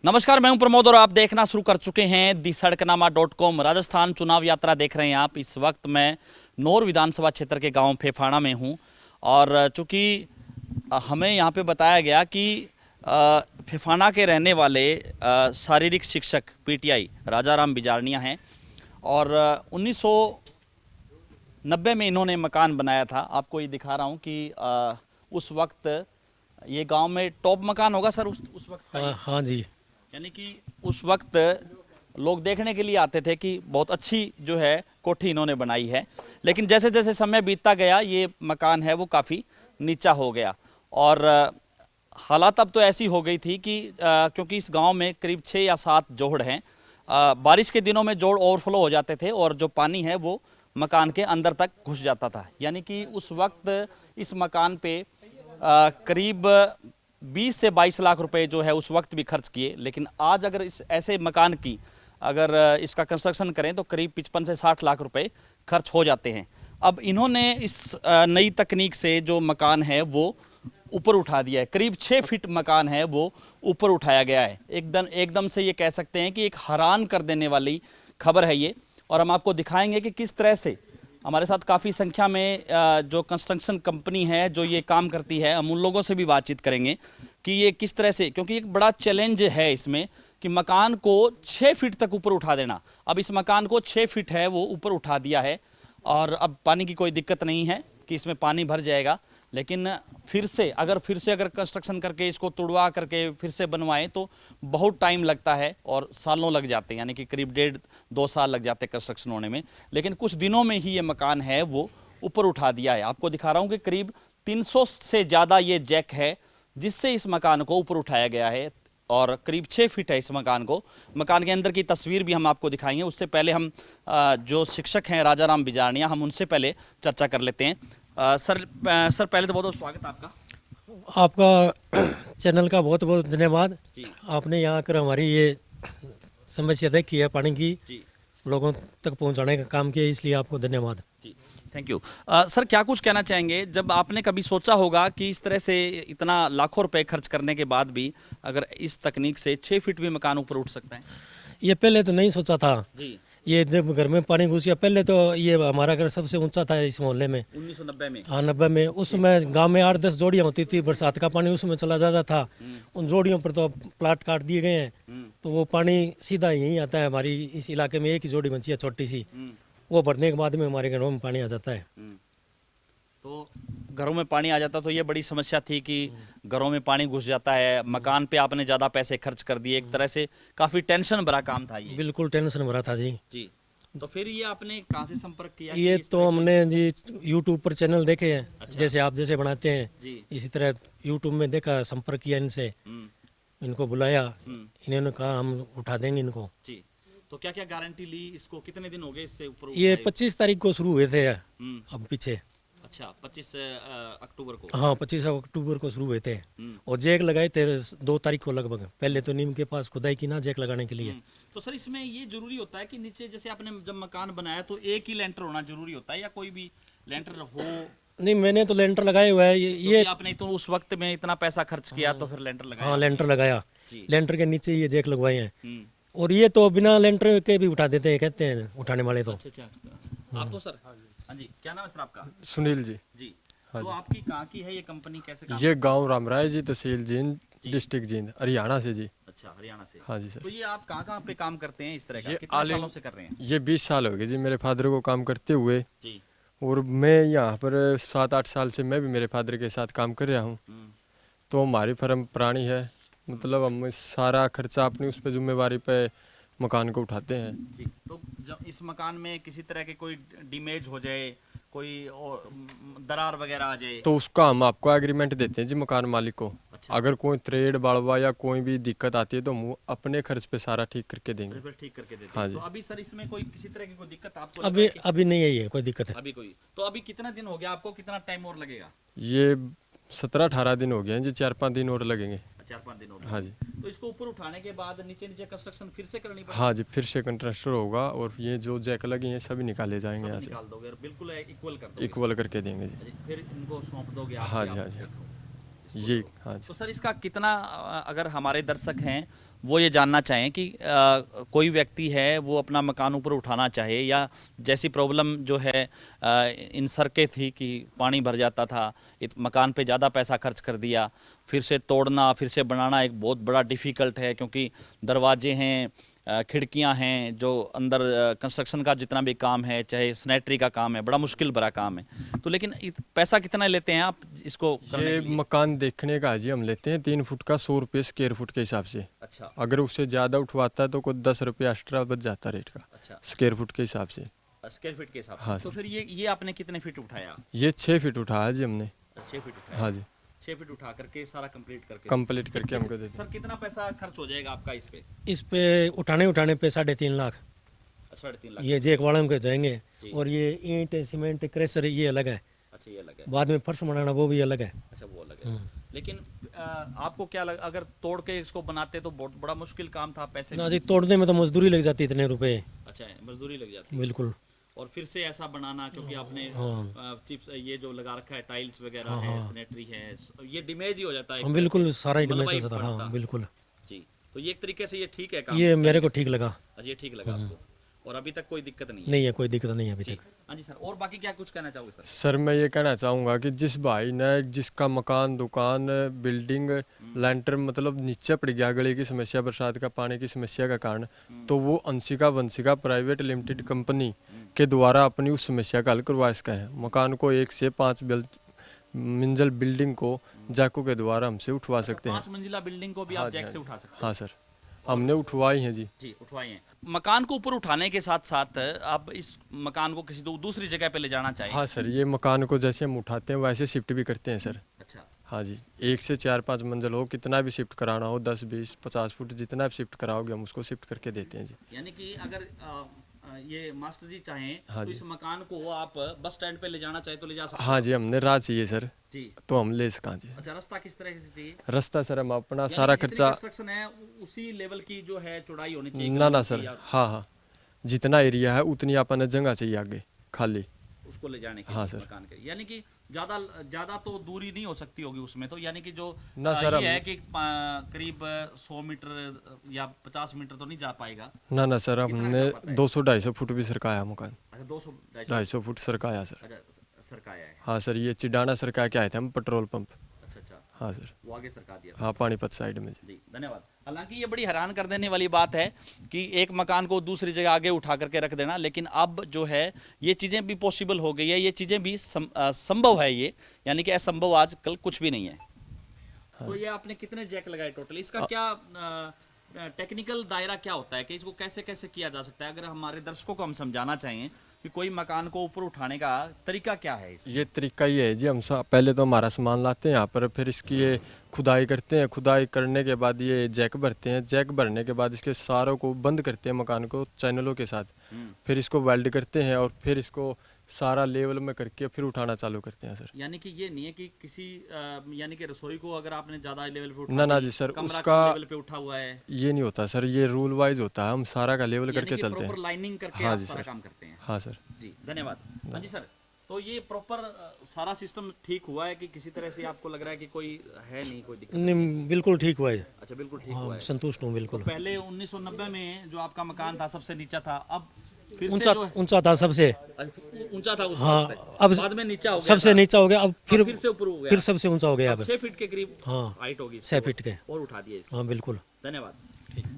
नमस्कार, मैं हूं प्रमोद और आप देखना शुरू कर चुके हैं दी सड़कनामा.com। राजस्थान चुनाव यात्रा देख रहे हैं आप। इस वक्त मैं नौर विधानसभा क्षेत्र के गांव फेफाना में हूं और चूंकि हमें यहां पे बताया गया कि फेफाना के रहने वाले शारीरिक शिक्षक पीटीआई राजाराम बिजारनिया हैं और 1990 में इन्होंने मकान बनाया था। आपको ये दिखा रहा हूँ कि उस वक्त ये गांव में टॉप मकान होगा सर उस वक्त का। हाँ जी। यानी कि उस वक्त लोग देखने के लिए आते थे कि बहुत अच्छी जो है कोठी इन्होंने बनाई है, लेकिन जैसे जैसे समय बीतता गया ये मकान है वो काफ़ी नीचा हो गया और हालात अब तो ऐसी हो गई थी कि क्योंकि इस गांव में करीब 6 या 7 जोड़ हैं। बारिश के दिनों में जोड़ ओवरफ्लो हो जाते थे और जो पानी है वो मकान के अंदर तक घुस जाता था। यानी कि उस वक्त इस मकान पे करीब 20 से 22 लाख रुपए जो है उस वक्त भी खर्च किए, लेकिन आज अगर इस ऐसे मकान की अगर इसका कंस्ट्रक्शन करें तो करीब 55 से 60 लाख रुपए खर्च हो जाते हैं। अब इन्होंने इस नई तकनीक से जो मकान है वो ऊपर उठा दिया है। करीब 6 फीट मकान है वो ऊपर उठाया गया है। एकदम से ये कह सकते हैं कि एक हैरान कर देने वाली खबर है ये, और हम आपको दिखाएंगे कि किस तरह से हमारे साथ काफ़ी संख्या में जो कंस्ट्रक्शन कंपनी है जो ये काम करती है, हम उन लोगों से भी बातचीत करेंगे कि ये किस तरह से, क्योंकि एक बड़ा चैलेंज है इसमें कि मकान को 6 फीट तक ऊपर उठा देना। अब इस मकान को 6 फीट है वो ऊपर उठा दिया है और अब पानी की कोई दिक्कत नहीं है कि इसमें पानी भर जाएगा, लेकिन फिर से अगर कंस्ट्रक्शन करके इसको तुड़वा करके फिर से बनवाएं तो बहुत टाइम लगता है और सालों लग जाते हैं, यानी कि करीब 1.5-2 साल लग जाते हैं कंस्ट्रक्शन होने में। लेकिन कुछ दिनों में ही ये मकान है वो ऊपर उठा दिया है। आपको दिखा रहा हूँ कि करीब 300 से ज़्यादा ये जैक है जिससे इस मकान को ऊपर उठाया गया है और करीब 6 फीट है इस मकान को। मकान के अंदर की तस्वीर भी हम आपको दिखाएंगे। उससे पहले हम जो शिक्षक हैं राजाराम बिजारनिया, हम उनसे पहले चर्चा कर लेते हैं। सर पहले तो बहुत बहुत स्वागत आपका। आपका चैनल का बहुत बहुत धन्यवाद। आपने यहाँ आकर हमारी ये समस्या देखी है, पानी की लोगों तक पहुँचाने का काम किया, इसलिए आपको धन्यवाद। Thank you. सर क्या कुछ कहना चाहेंगे, जब आपने कभी सोचा होगा कि इस तरह से इतना लाखों रुपए खर्च करने के बाद भी अगर इस तकनीक से 6 फीट भी मकान ऊपर उठ सकता है? ये पहले तो नहीं सोचा था जी। ये जब घर में पानी घुस गया, पहले तो ये हमारा घर सबसे ऊंचा था इस मोहल्ले में 1990 में। हाँ 90 में। उसमें गांव में 8-10 जोड़ियाँ होती थी, बरसात का पानी उसमें चला जाता था। उन जोड़ियों पर तो प्लाट काट दिए गए हैं, तो वो पानी सीधा यहीं आता है। हमारी इस इलाके में एक ही जोड़ी बची है छोटी सी, वो भरने के बाद में हमारे घरों में पानी आ जाता है। तो घरों में पानी आ जाता तो ये बड़ी समस्या थी कि घरों में पानी घुस जाता है। मकान पे आपने ज़्यादा पैसे खर्च कर दिए, एक तरह से काफ़ी टेंशन भरा काम था ये। बिल्कुल टेंशन भरा था जी। जी। तो फिर ये आपने कहाँ से संपर्क किया? ये तो हमने जी यूट्यूब पर चैनल देखे हैं। अच्छा। जैसे आप जैसे बनाते हैं जी। इसी तरह यूट्यूब में देखा, संपर्क किया इनसे, इनको बुलाया, इन्होंने कहा हम उठा देंगे इनको। जी। तो क्या क्या गारंटी ली? इसको कितने दिन हो गए इससे ऊपर? ये 25 तारीख को शुरू हुए थे अब पीछे। अच्छा, 25 अक्टूबर को। हाँ 25 अक्टूबर को शुरू हुए थे और जैक लगाए थे 2 तारीख को लगभग। पहले तो नीम के पास खुदाई की ना जैक लगाने के लिए। तो सर इसमें ये जरूरी होता है कि नीचे जैसे आपने जब मकान बनाया तो एक ही लेंटर होना जरूरी होता है या कोई भी लेंटर हो? नहीं, मैंने तो लेंटर लगाए हुआ है। ये आपने तो उस वक्त में इतना पैसा खर्च किया तो फिर लेंटर लगाया? हाँ लेंटर लगाया, लेंटर के नीचे ये जैक लगवाए हैं। और ये तो बिना लेंटर के भी उठा देते हैं, कहते हैं उठाने वाले तो। अच्छा। आप तो सर? हाँ जी, क्या नाम है सर आपका? सुनील जी। जी। तो आपकी कहाँ की है ये कंपनी, कैसे काम? ये गांव रामराय जी, तहसील जींद, डिस्ट्रिक्ट जींद, हरियाणा से जी। अच्छा, हरियाणा से। हाँ जी सर। तो ये आप कहाँ पे काम करते हैं इस तरह का? ये कितने सालों से कर रहे हैं? ये 20 साल हो गए जी मेरे फादर को काम करते हुए। जी। और मैं यहाँ पर 7-8 साल से मैं भी मेरे फादर के साथ काम कर रहा हूँ। तो हमारी फर्म पुरानी है, मतलब हम सारा खर्चा अपनी उस पर जिम्मेवारी पे मकान को उठाते हैं। जी। तो जब इस मकान में किसी तरह के कोई डैमेज हो जाए, कोई और दरार वगैरह आ जाए तो उसका हम आपको एग्रीमेंट देते हैं जी मकान मालिक को। अच्छा। अगर कोई त्रेड़ बाड़वा या कोई भी दिक्कत आती है तो हम अपने खर्च पे सारा ठीक करके देंगे। फिर ठीक करके देते हाँ हैं। जी। तो अभी सर इसमें कोई किसी तरह की कोई दिक्कत आपको अभी नहीं है कोई दिक्कत है अभी कोई? तो अभी कितना दिन हो गया आपको, कितना टाइम और लगेगा? ये 17-18 दिन हो गए हैं जी, 4-5 दिन और लगेंगे। 4-5 दिन और? हाँ जी। तो इसको ऊपर उठाने के बाद नीचे कंस्ट्रक्शन फिर से करनी पड़ेगी? हाँ जी, फिर से कंट्रक्टर होगा और ये जो जैक लगी हैं सभी निकाले जाएंगे यहाँ से। निकाल दोगे और बिल्कुल इक्वल कर दोगे? इक्वल करके देंगे जी। फिर इनको सौंप दोगे आप? हाँ जी, हाँ जी। ये हाँ जी। तो सर इसका कितना, अगर हमारे दर्शक हैं वो ये जानना चाहें कि कोई व्यक्ति है वो अपना मकान ऊपर उठाना चाहे, या जैसी प्रॉब्लम जो है इन सड़कें थी कि पानी भर जाता था, मकान पे ज़्यादा पैसा खर्च कर दिया, फिर से तोड़ना फिर से बनाना एक बहुत बड़ा डिफ़िकल्ट है, क्योंकि दरवाजे हैं, खिड़कियां हैं, जो अंदर कंस्ट्रक्शन का जितना भी काम है, चाहे सैनिटरी का काम है, बड़ा मुश्किल भरा काम है। तो लेकिन पैसा कितना लेते हैं आप इसको करने ये के लिए? मकान देखने का जी हम लेते हैं 3 फुट का 100 रुपये स्क्वायर फुट के हिसाब से। अच्छा अगर उससे ज़्यादा उठवाता है तो कुछ 10 रुपये एक्स्ट्रा बच जाता रेट का अच्छा, स्क्वायर फुट के हिसाब से। स्क्वायर फीट के हिसाब से। हाँ तो सर। फिर ये आपने कितने फीट उठाया? ये 6 फीट उठाया जी हमने। 6 फीट उठाया। हाँ जी, 6 फीट उठा करके सारा कंप्लीट करके कंप्लीट करके हमको दे दें। सर कितना पैसा खर्च हो जाएगा आपका इस पे? इस पे उठाने पे 3.5 लाख 3.5 लाख। ये जैक वाड़म के जाएंगे। जी। और ये ईंट सीमेंट क्रेशर ये अलग है। अच्छा ये अलग है। बाद में फर्श बनाना वो भी अलग है। अच्छा वो अलग है। लेकिन आपको क्या लग, अगर तोड़ के इसको बनाते तो बहुत बड़ा मुश्किल काम था, पैसे ना जी, तोड़ने में तो मजदूरी लग जाती इतने रुपए। अच्छा मजदूरी लग जाती है। बिल्कुल। और फिर से ऐसा बनाना, क्योंकि आपने हाँ। चिप्स ये जो लगा रखा है, टाइल्स वगैरह है, सैनिटरी है, ये डैमेज ही हो जाता है एक हाँ, तरह बिल्कुल से। सारा ही मलबा डैमेज ही हो जाता। पड़ता। हाँ बिल्कुल। जी, तो ये एक तरीके से ये ठीक है काम? ये मेरे को ठीक लगा। अच्छा, ये ठीक लगा आपको, और अभी तक कोई दिक्कत नहीं है? नहीं है, कोई दिक्कत नहीं है अभी जी। तक। हाँ जी सर, और बाकी क्या कुछ कहना चाहोगे सर? सर मैं ये कहना चाहूँगा कि जिस भाई ने जिसका मकान दुकान बिल्डिंग लेंटर मतलब नीचे पड़ गया गली की समस्या, बरसात का पानी की समस्या का कारण, तो वो Anshika Vanshika private limited company के द्वारा अपनी उस समस्या का हल करवा सका है। मकान को 1 से 5 मंजिल बिल्डिंग को जैको के द्वारा हमसे उठवा सकते हैं। 5 मंजिला बिल्डिंग को भी हाँ आप जी, जैक हाँ से जी। उठा सकते हैं? हाँ सर, हमने उठवाई हैं जी। जी उठवाए हैं। मकान को ऊपर उठाने के साथ साथ आप इस मकान को किसी दूसरी जगह पे ले जाना चाहिए? हाँ सर, ये मकान को जैसे हम उठाते हैं वैसे शिफ्ट भी करते हैं सर। अच्छा। हाँ जी, 1 से 4-5 मंजिल हो, कितना भी शिफ्ट कराना हो, 10 20 50 फुट जितना भी शिफ्ट कराओगे हम उसको शिफ्ट करके देते हैं जी। यानी कि अगर ये मास्टर जी चाहें हाँ तो जी। इस मकान को आप बस स्टैंड पे ले जाना चाहे तो ले जा सकते हैं? हाँ जी, हमने राह चाहिए सर, जी। तो हम ले सकें जी। अच्छा, रास्ता किस तरह से चाहिए? रास्ता सर हम अपना यानी सारा कि जितनी खर्चा। कंस्ट्रक्शन है उसी लेवल की जो है चौड़ाई होनी चाहिए? ना गली सर, की या हाँ हाँ, जितना एरिया है उतनी अपन जगह चाहिए आगे खाली। उसको ले जाने के हाँ लिए सर। मकान के, यानी कि ज्यादा ज्यादा तो दूरी नहीं हो सकती होगी उसमें, तो यानी कि जो ना सर, ये हम- है कि करीब 100 मीटर या 50 मीटर तो नहीं जा पाएगा? ना सर, कितना हमने जा पाता है? 200-250 फुट भी सरकाया मकान। अच्छा 200-250? 250 फुट सरकाया सर। अच्छा सरकाया है। हाँ सर, ये चिडाना सरका के आए थे हम पेट्रोल पंप। अच्छा अच्छा, हाँ सर, वो आगे सरका दिया। हाँ पानीपत साइड में जी। जी धन्यवाद। हालांकि ये बड़ी हैरान कर देने वाली बात है कि एक मकान को दूसरी जगह आगे उठा करके रख देना, लेकिन अब जो है ये चीज़ें भी पॉसिबल हो गई है, ये चीज़ें भी संभव है ये, यानी कि असंभव आजकल कुछ भी नहीं है। तो ये आपने कितने जैक लगाए टोटल? इसका क्या टेक्निकल दायरा क्या होता है कि इसको कैसे कैसे किया जा सकता है? अगर हमारे दर्शकों को हम समझाना चाहें कि कोई मकान को ऊपर उठाने का तरीका क्या है इसका? ये तरीका ये है जी, हम पहले तो हमारा सामान लाते हैं यहाँ पर, फिर इसकी ये खुदाई करते हैं, खुदाई करने के बाद ये जैक भरते हैं, जैक भरने के बाद इसके सारों को बंद करते हैं मकान को चैनलों के साथ, फिर इसको वेल्ड करते हैं और फिर इसको सारा लेवल में करके फिर उठाना चालू करते हैं सर। यानी कि ये नहीं है कि किसी यानी कि रसोई को अगर आपने ज्यादा लेवल पे उठा ना दी, जी सर, कमरा उसका कम लेवल पे उठा हुआ है, ये नहीं होता सर, ये रूल वाइज होता है, हम सारा का लेवल यानी करके कि चलते प्रॉपर हैं। लाइनिंग करके हाँ आप जी सारा सर। काम करते हैं? हाँ सर। जी धन्यवाद। हाँ जी सर, तो ये प्रॉपर सारा सिस्टम ठीक हुआ है कि किसी तरह से आपको लग रहा है कि कोई है नहीं कोई दिक्कत? नहीं, बिल्कुल ठीक हुआ है। अच्छा बिल्कुल ठीक हुआ हाँ, है। संतुष्ट हूँ बिल्कुल। पहले 1990 में जो आपका मकान था सबसे नीचा था, अब फिर से ऊंचा जो है ऊंचा था सबसे। ऊंचा था उस हाँ, वक्त, अब बाद में नीचा हो गया सबसे था, नीचा हो गया, अब फिर से ऊपर हो गया, फिर सबसे ऊंचा हो गया अब। 6 फीट के करीब हाँ, हाइट होगी, 6 फीट के। और उठा दिया इसको। हाँ बिल्कुल। धन्यवाद।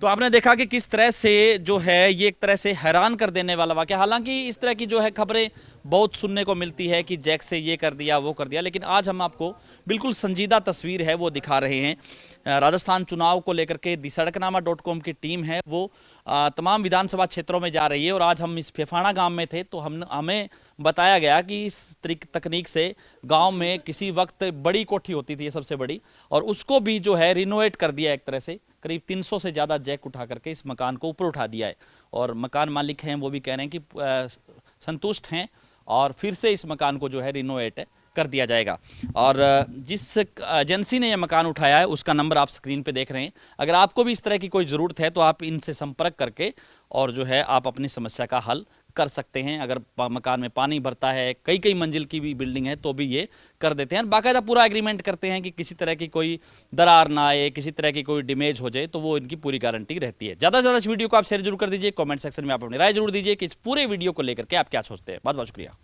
तो आपने देखा कि किस तरह से जो है ये एक तरह से हैरान कर देने वाला वाक़या। हालांकि इस तरह की जो है खबरें बहुत सुनने को मिलती है कि जैक से ये कर दिया वो कर दिया, लेकिन आज हम आपको बिल्कुल संजीदा तस्वीर है वो दिखा रहे हैं। राजस्थान चुनाव को लेकर के सड़कनामा.com की टीम है वो तमाम विधानसभा क्षेत्रों में जा रही है, और आज हम इस फेफाना गांव में थे तो हमें बताया गया कि इस तकनीक से गांव में किसी वक्त बड़ी कोठी होती थी, ये सबसे बड़ी, और उसको भी जो है रिनोवेट कर दिया एक तरह से। करीब 300 से ज़्यादा जैक उठा करके इस मकान को ऊपर उठा दिया है, और मकान मालिक हैं वो भी कह रहे हैं कि संतुष्ट हैं, और फिर से इस मकान को जो है रिनोवेट कर दिया जाएगा। और जिस एजेंसी ने यह मकान उठाया है उसका नंबर आप स्क्रीन पे देख रहे हैं। अगर आपको भी इस तरह की कोई ज़रूरत है तो आप इनसे संपर्क करके और जो है आप अपनी समस्या का हल कर सकते हैं। अगर मकान में पानी भरता है, कई कई मंजिल की भी बिल्डिंग है, तो भी ये कर देते हैं। बाकायदा पूरा एग्रीमेंट करते हैं कि किसी तरह की कोई दरार ना आए, किसी तरह की कोई डैमेज हो जाए, तो वो इनकी पूरी गारंटी रहती है। ज़्यादा से ज़्यादा इस वीडियो को आप शेयर जरूर कर दीजिए, कॉमेंट सेक्शन में आप अपनी राय जरूर दीजिए कि इस पूरे वीडियो को लेकर के आप क्या सोचते हैं। बहुत बहुत शुक्रिया।